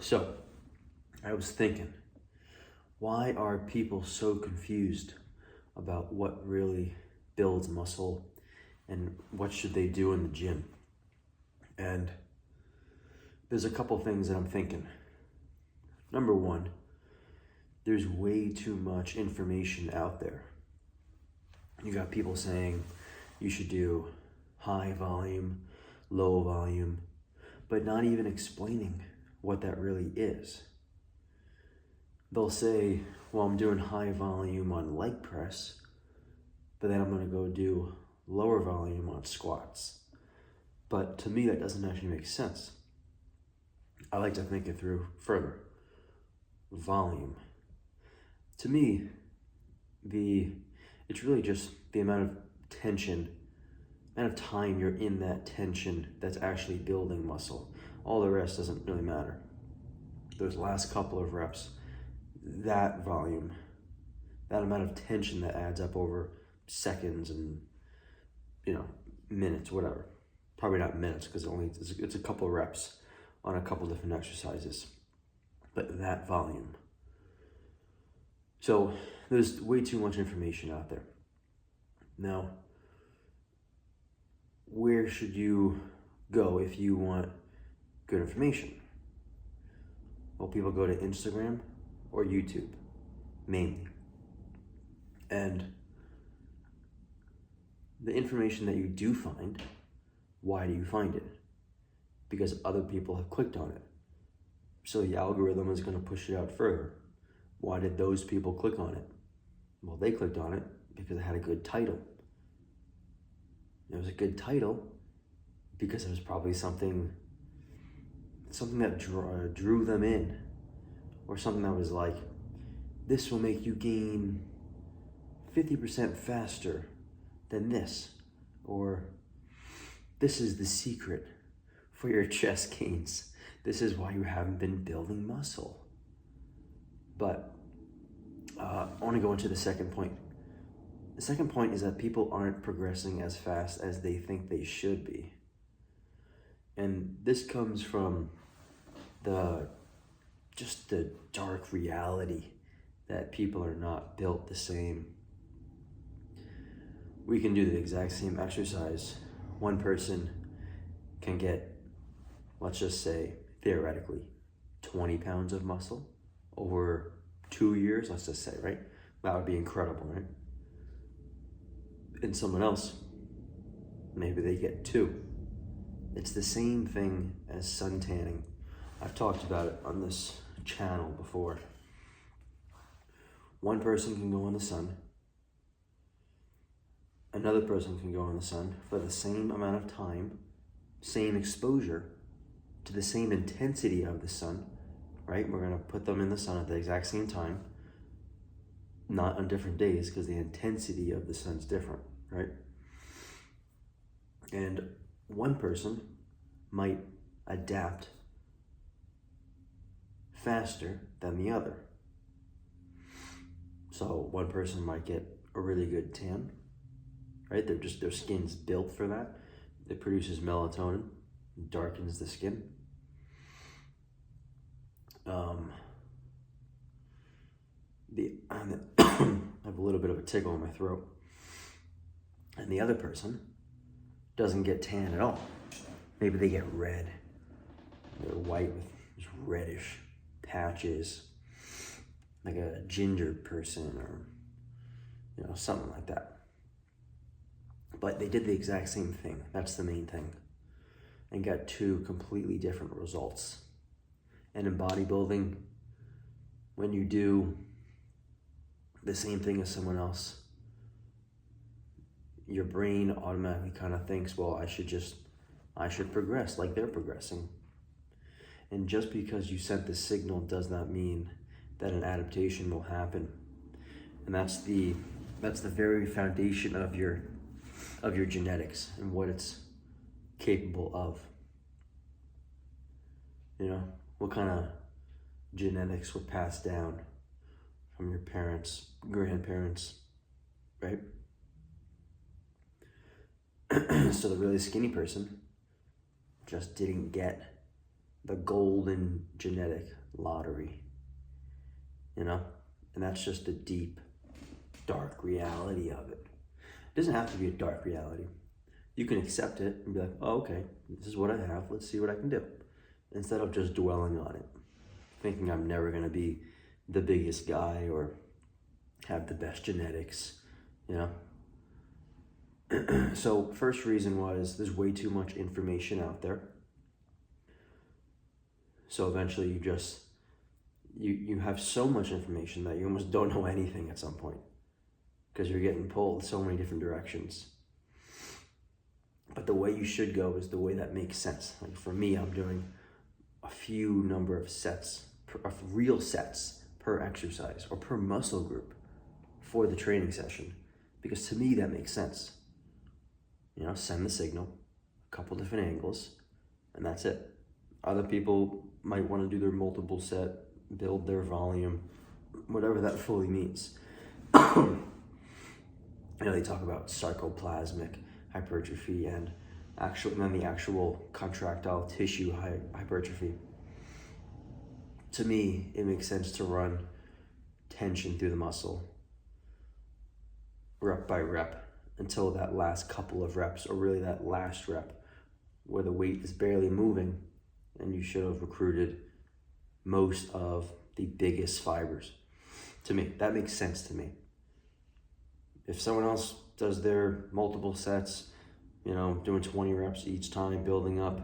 So, I was thinking, why are people so confused about what really builds muscle and what should they do in the gym? And there's a couple things that I'm thinking. Number one, there's way too much information out there. You got people saying you should do high volume, low volume, but not even explaining what that really is. They'll say, well, I'm doing high volume on leg press, but then I'm going to go do lower volume on squats. But to me, that doesn't actually make sense. I like to think it through further. Volume. To me, it's really just the amount of tension, amount of time you're in that tension that's actually building muscle. All the rest doesn't really matter. Those last couple of reps, that volume, that amount of tension that adds up over seconds and minutes, whatever. Probably not minutes because it's a couple of reps on a couple different exercises, but that volume. So there's way too much information out there. Now, where should you go if you want good information? Well, people go to Instagram or YouTube, mainly. And the information that you do find, why do you find it? Because other people have clicked on it. So the algorithm is going to push it out further. Why did those people click on it? Well, they clicked on it because it had a good title. It was a good title because it was probably something that drew them in, or something that was like, this will make you gain 50% faster than this, or this is the secret for your chest gains. This is why you haven't been building muscle. But I want to go into the second point. The second point is that people aren't progressing as fast as they think they should be. And this comes from the dark reality that people are not built the same. We can do the exact same exercise. One person can get, let's just say, theoretically, 20 pounds of muscle over 2 years, let's just say, right? That would be incredible, right? And someone else, maybe they get 2. It's the same thing as sun tanning. I've talked about it on this channel before. One person can go in the sun. Another person can go in the sun for the same amount of time, same exposure to the same intensity of the sun, right? We're going to put them in the sun at the exact same time, not on different days because the intensity of the sun's different, right? And one person might adapt faster than the other. So one person might get a really good tan, right? Their skin's built for that. It produces melatonin, darkens the skin. I have a little bit of a tickle in my throat. And the other person doesn't get tan at all. Maybe they get red. They're white with just reddish patches, like a ginger person or something like that. But they did the exact same thing. That's the main thing. And got 2 completely different results. And in bodybuilding, when you do the same thing as someone else, your brain automatically kind of thinks, well, I should progress like they're progressing. And just because you sent the signal does not mean that an adaptation will happen. And that's the very foundation of your genetics and what it's capable of. What kind of genetics were passed down from your parents, grandparents, right? So the really skinny person just didn't get the golden genetic lottery, you know? And that's just the deep, dark reality of it. It doesn't have to be a dark reality. You can accept it and be like, oh, okay, this is what I have. Let's see what I can do. Instead of just dwelling on it, thinking I'm never going to be the biggest guy or have the best genetics, you know? So first reason was there's way too much information out there. So eventually you have so much information that you almost don't know anything at some point because you're getting pulled so many different directions. But the way you should go is the way that makes sense. Like for me, I'm doing a few number of sets, of real sets per exercise or per muscle group for the training session, because to me that makes sense. You know, send the signal, a couple different angles, and that's it. Other people might want to do their multiple set, build their volume, whatever that fully means. You know, they talk about sarcoplasmic hypertrophy and then the actual contractile tissue hypertrophy. To me, it makes sense to run tension through the muscle, rep by rep, until that last couple of reps, or really that last rep, where the weight is barely moving, and you should have recruited most of the biggest fibers. To me, that makes sense to me. If someone else does their multiple sets, you know, doing 20 reps each time, building up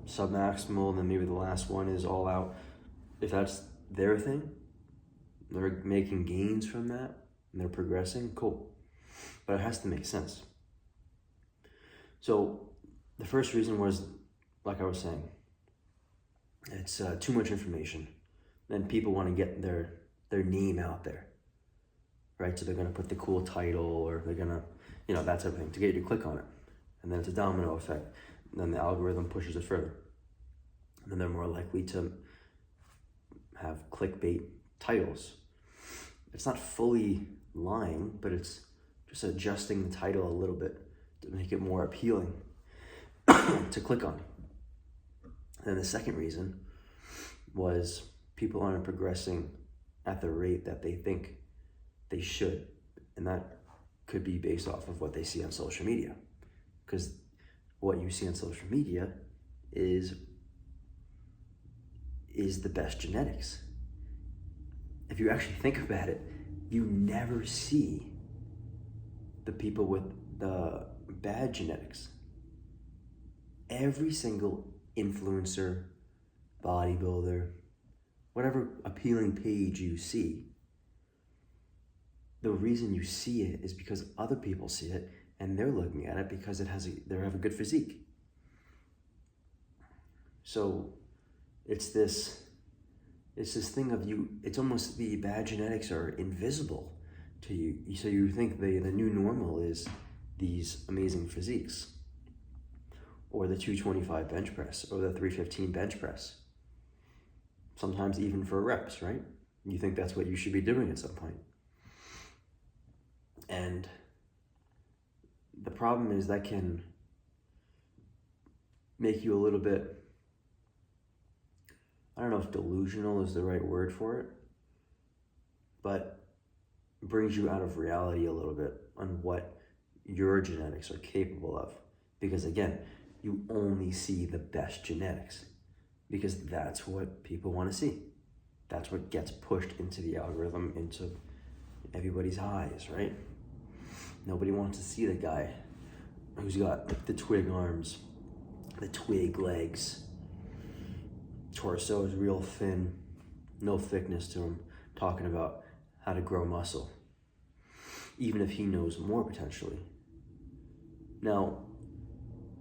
submaximal, and then maybe the last one is all out, if that's their thing, they're making gains from that, and they're progressing, cool. But it has to make sense. So the first reason was, like I was saying, it's too much information. Then people want to get their name out there, right? So they're going to put the cool title, or they're going to, you know, that type of thing to get you to click on it. And then it's a domino effect. And then the algorithm pushes it further. And then they're more likely to have clickbait titles. It's not fully lying, but it's just adjusting the title a little bit to make it more appealing to click on. And the second reason was people aren't progressing at the rate that they think they should. And that could be based off of what they see on social media. Because what you see on social media is the best genetics. If you actually think about it, you never see the people with the bad genetics. Every single influencer, bodybuilder, whatever appealing page you see, the reason you see it is because other people see it and they're looking at it because they have a good physique. So it's this thing of it's almost the bad genetics are invisible to you. So you think the new normal is these amazing physiques, or the 225 bench press, or the 315 bench press. Sometimes even for reps, right? You think that's what you should be doing at some point. And the problem is that can make you a little bit, I don't know if delusional is the right word for it, but brings you out of reality a little bit on what your genetics are capable of. Because again, you only see the best genetics because that's what people want to see. That's what gets pushed into the algorithm, into everybody's eyes, right? Nobody wants to see the guy who's got the twig arms, the twig legs, torso is real thin, no thickness to him, talking about how to grow muscle, even if he knows more potentially. Now,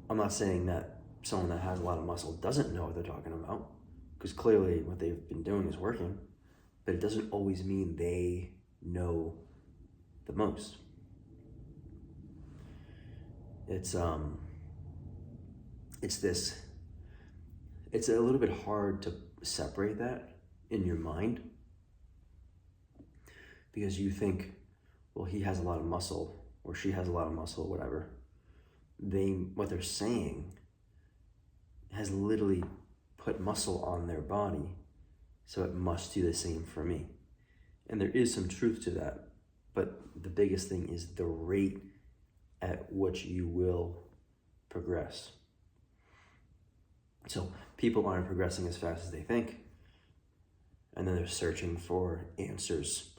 I'm not saying that someone that has a lot of muscle doesn't know what they're talking about, because clearly what they've been doing is working, but it doesn't always mean they know the most. It's a little bit hard to separate that in your mind, because you think, well, he has a lot of muscle, or she has a lot of muscle, whatever. What they're saying has literally put muscle on their body, so it must do the same for me. And there is some truth to that, but the biggest thing is the rate at which you will progress. So people aren't progressing as fast as they think, and then they're searching for answers,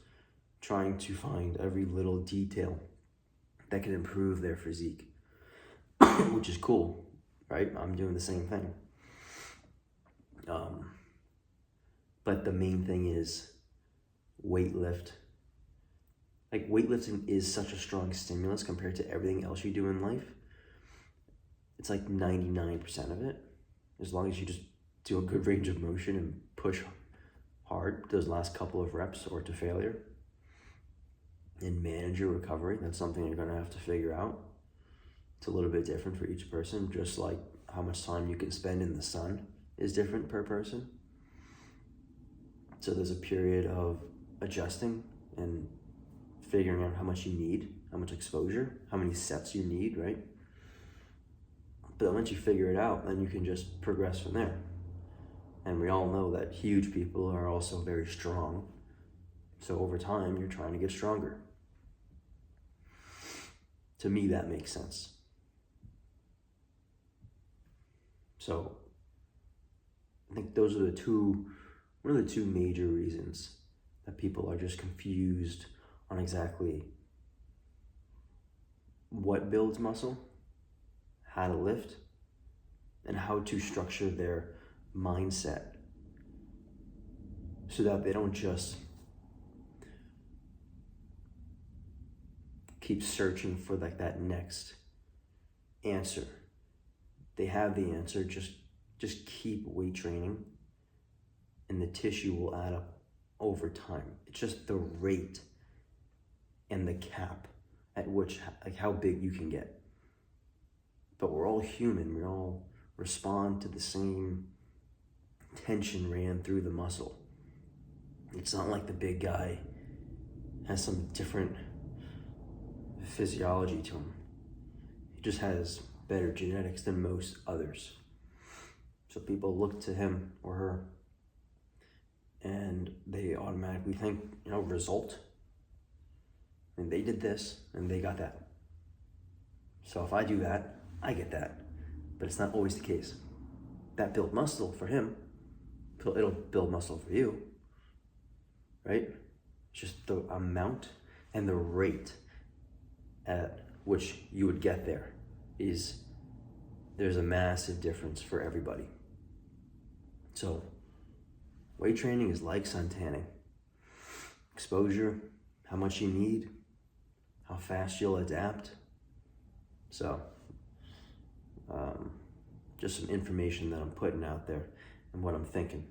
trying to find every little detail that can improve their physique, which is cool, right? I'm doing the same thing. But the main thing is weightlifting. Like, weightlifting is such a strong stimulus compared to everything else you do in life. It's like 99% of it. As long as you just do a good range of motion and push hard those last couple of reps or to failure and manage your recovery. That's something you're gonna have to figure out. It's a little bit different for each person, just like how much time you can spend in the sun is different per person. So there's a period of adjusting and figuring out how much you need, how much exposure, how many sets you need, right? But then once you figure it out, then you can just progress from there. And we all know that huge people are also very strong. So over time, you're trying to get stronger. To me, that makes sense. So I think those are one of the two major reasons that people are just confused on exactly what builds muscle, how to lift, and how to structure their mindset so that they don't just keep searching for like that next answer. They have the answer, just keep weight training and the tissue will add up over time. It's just the rate and the cap at which, like, how big you can get. But we're all human. We all respond to the same tension ran through the muscle. It's not like the big guy has some different physiology to him. He just has better genetics than most others. So people look to him or her and they automatically think, result. And they did this and they got that. So if I do that, I get that. But it's not always the case. That built muscle for him, it'll build muscle for you, right? It's just the amount and the rate at which you would get there's a massive difference for everybody. So weight training is like sun tanning. Exposure, how much you need, how fast you'll adapt. So just some information that I'm putting out there and what I'm thinking.